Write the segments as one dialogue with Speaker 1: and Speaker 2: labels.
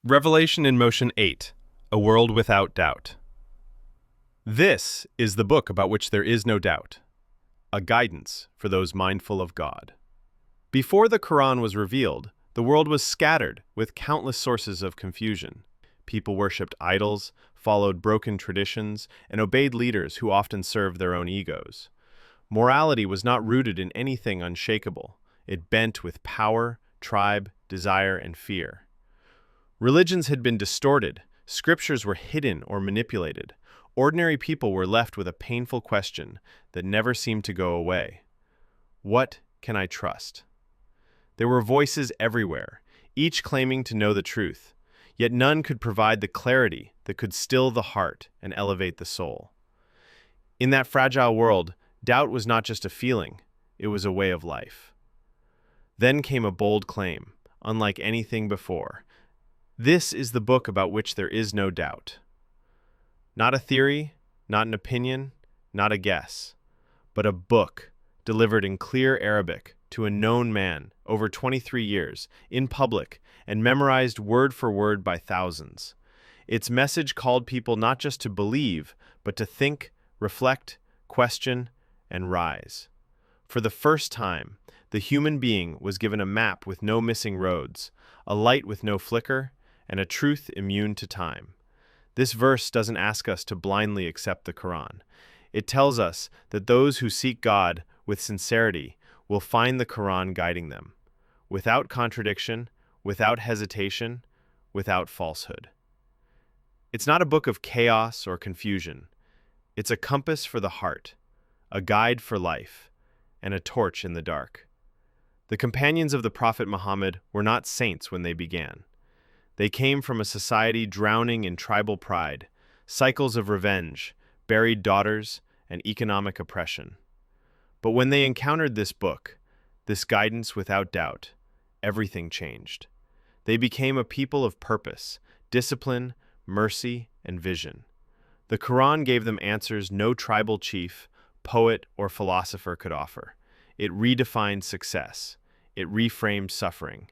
Speaker 1: Revelation in Motion 8, A World Without Doubt. This is the book about which there is no doubt, a guidance for those mindful of God. Before the Quran was revealed, the world was scattered with countless sources of confusion. People worshipped idols, followed broken traditions, and obeyed leaders who often served their own egos. Morality was not rooted in anything unshakable. It bent with power, tribe, desire, and fear. Religions had been distorted, scriptures were hidden or manipulated. Ordinary people were left with a painful question that never seemed to go away. What can I trust? There were voices everywhere, each claiming to know the truth, yet none could provide the clarity that could still the heart and elevate the soul. In that fragile world, doubt was not just a feeling, it was a way of life. Then came a bold claim, unlike anything before. This is the book about which there is no doubt. Not a theory, not an opinion, not a guess, but a book delivered in clear Arabic to a known man over 23 years, in public, and memorized word for word by thousands. Its message called people not just to believe, but to think, reflect, question, and rise. For the first time, the human being was given a map with no missing roads, a light with no flicker, and a truth immune to time. This verse doesn't ask us to blindly accept the Quran. It tells us that those who seek God with sincerity will find the Quran guiding them, without contradiction, without hesitation, without falsehood. It's not a book of chaos or confusion. It's a compass for the heart, a guide for life, and a torch in the dark. The companions of the Prophet Muhammad were not saints when they began. They came from a society drowning in tribal pride, cycles of revenge, buried daughters, and economic oppression. But when they encountered this book, this guidance without doubt, everything changed. They became a people of purpose, discipline, mercy, and vision. The Quran gave them answers no tribal chief, poet, or philosopher could offer. It redefined success. It reframed suffering.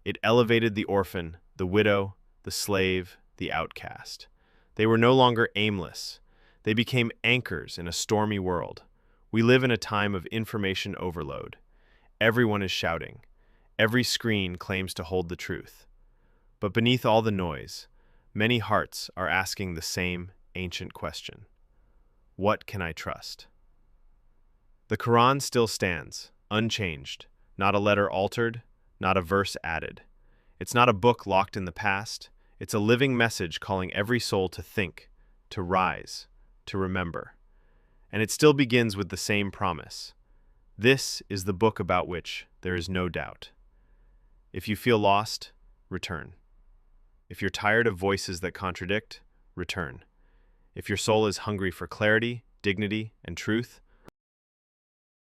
Speaker 1: It elevated the orphan, the widow, the slave, the outcast. They were no longer aimless. They became anchors in a stormy world. We live in a time of information overload. Everyone is shouting. Every screen claims to hold the truth. But beneath all the noise, many hearts are asking the same ancient question. What can I trust? The Quran still stands, unchanged, not a letter altered, not a verse added. It's not a book locked in the past. It's a living message calling every soul to think, to rise, to remember. And it still begins with the same promise. This is the book about which there is no doubt. If you feel lost, return. If you're tired of voices that contradict, return. If your soul is hungry for clarity, dignity, and truth,